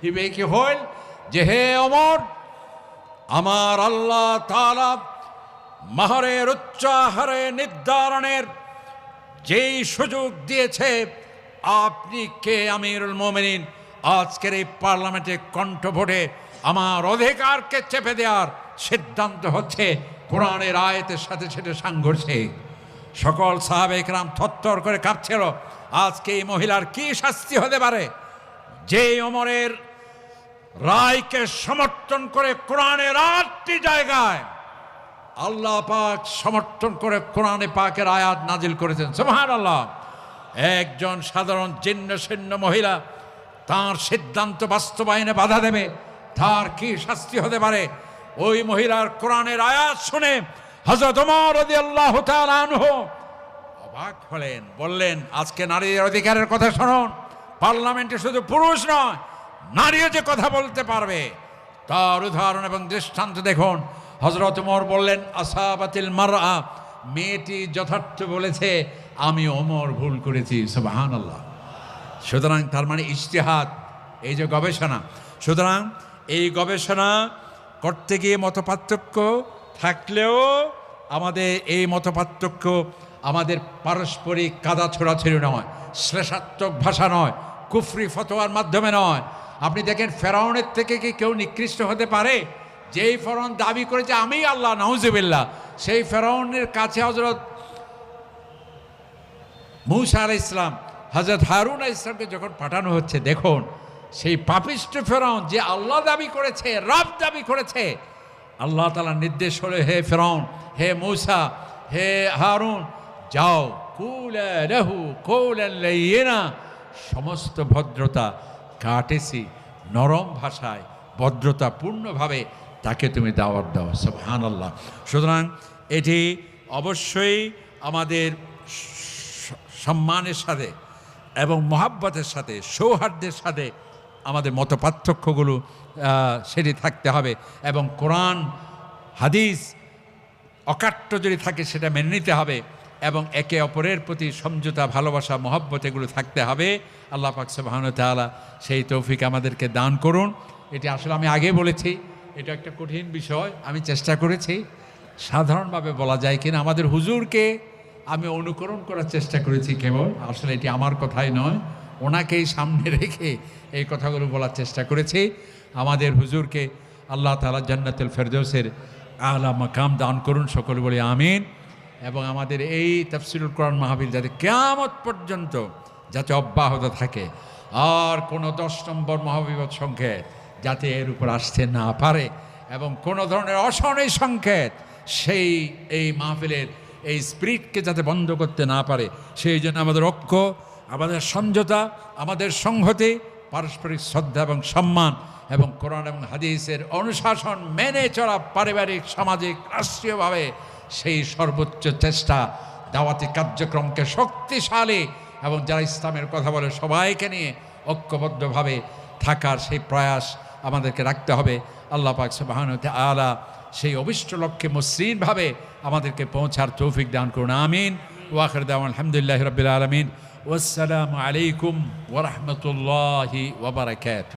এবার কি হইল যে হে ওমর, আমার আল্লাহ তাআলা মাহরের উচ্চ হারে নির্ধারণের যেই সুযোগ দিয়েছে, আপনি কে আমিরুল মুমিনিন আজকের এই পার্লামেন্টে কণ্ঠভোটে আমার অধিকারকে চেপে দেওয়ার সিদ্ধান্ত হচ্ছে কোরআনের আয়াতের সাথে সেটা সাংঘর্ষিক। সকল সাহাবায়ে কেরাম থরথর করে কাঁপছিল। আজকে এই মহিলার কি শাস্তি হতে পারে? যে ওমরের রায়কে সমর্থন করে কোরআনের 8টি জায়গায় আল্লাহ পাক সমর্থন করে কোরআনে পাকের আয়াত নাজিল করেছেন। সুবহানাল্লাহ। একজন সাধারণ জীর্ণ শীর্ণ মহিলা তার সিদ্ধান্ত বাস্তবায়নে বাধা দেবে, তার কি শাস্তি হতে পারে? ওই মহিলার কোরআনের আয়াত শুনে হযরত ওমর রাদিয়াল্লাহু তাআলা আনহু অবাক হলেন, বললেন আজকে নারীর অধিকারের কথা শুনুন। পার্লামেন্টে শুধু পুরুষ নয়, নারীও যে কথা বলতে পারবে তার উদাহরণ এবং দৃষ্টান্ত দেখুন। হযরত ওমর বললেন, আসাবাতিল মারআ, মেয়েটি যথার্থ বলেছে, আমি ওমর ভুল করেছি। সুবহানাল্লাহ। সুতরাং তার মানে ইজতিহাদ, এই যে গবেষণা, সুতরাং এই গবেষণা করতে গিয়ে মতপার্থক্য থাকলেও আমাদের এই মতপার্থক্য আমাদের পারস্পরিক কাদা ছোড়াছড়ি নয়, শ্লেষাত্মক ভাষা নয়, কুফরি ফতোয়ার মাধ্যমে নয়। আপনি দেখেন ফেরাউনের থেকে কি কেউ নিকৃষ্ট হতে পারে? যেই ফেরাউন দাবি করেছে আমি আল্লাহ, নাউজুবিল্লাহ, সেই ফেরাউনের কাছে হযরত মূসা আলাইহিস সালাম, হযরত হারুন আলাইহিস সালামকে যখন পাঠানো হচ্ছে, দেখুন সেই পাপিষ্ঠ ফেরাউন যে আল্লাহ দাবি করেছে, রব দাবি করেছে, আল্লাহ তাআলার নির্দেশ হলো, হে ফেরাউন, হে মূসা, হে হারুন, যাও কুলা লাহু কওলান লাইয়িনা, সমস্ত ভদ্রতা কাটেছি, নরম ভাষায় ভদ্রতাপূর্ণভাবে তাকে তুমি দাওয়াত দাও। সুবহানাল্লাহ। সুতরাং এটি অবশ্যই আমাদের সম্মানের সাথে এবং মহাব্বতের সাথে সৌহার্দ্যের সাথে আমাদের মত পার্থক্যগুলো সেটি থাকতে হবে, এবং কোরআন হাদিস অকাট্য যদি থাকে সেটা মেনে নিতে হবে, এবং একে অপরের প্রতি সমঝোতা ভালোবাসা মহব্বত এগুলো থাকতে হবে। আল্লাহ পাক সুবহানাহু ওয়া তাআলা সেই তৌফিক আমাদেরকে দান করুন। এটি আসলে আমি আগে বলেছি, এটা একটা কঠিন বিষয়। আমি চেষ্টা করেছি সাধারণভাবে বলা যায় কিনা, আমাদের হুজুরকে আমি অনুকরণ করার চেষ্টা করেছি কেবল, আসলে এটি আমার কথাই নয়, ওনাকেই সামনে রেখে এই কথাগুলো বলার চেষ্টা করেছি। আমাদের হুজুরকে আল্লাহ তাআলা জান্নাতুল ফেরদৌসের আলা মাকাম দান করুন, সকলে বলি আমিন। এবং আমাদের এই তাফসীরুল কোরআন মাহফিল যাতে কিয়ামত পর্যন্ত যাতে অব্যাহত থাকে, আর কোনো 10 নম্বর মহাবিপদ সংকেত যাতে এর উপর আসতে না পারে, এবং কোনো ধরনের অশনি সংকেত সেই এই মাহফিলের এই স্পিরিটকে যাতে বন্ধ করতে না পারে, সেই জন্য আমাদের ঐক্য, আমাদের সমঝোতা, আমাদের সংহতি, পারস্পরিক শ্রদ্ধা এবং সম্মান, এবং কোরআন এবং হাদিসের অনুশাসন মেনে চলা, পারিবারিক, সামাজিক, রাষ্ট্রীয়ভাবে সেই সর্বোচ্চ চেষ্টা, দাওয়াতি কার্যক্রমকে শক্তিশালী এবং যারা ইসলামের কথা বলে সবাইকে নিয়ে ঐক্যবদ্ধভাবে থাকার সেই প্রয়াস আমাদেরকে রাখতে হবে। আল্লাহ পাক সুবহানাহু ওয়া তাআলা সেই অভিষ্ট লক্ষ্যে মসৃণভাবে আমাদেরকে পৌঁছার তৌফিক দান করুন, আমিন। ওয়া আখির দাওয়ানা আলহামদুলিল্লাহি রাব্বিল আলামিন। ওয়াসসালামু আলাইকুম ওয়া রাহমাতুল্লাহি ওয়া বারাকাতুহু।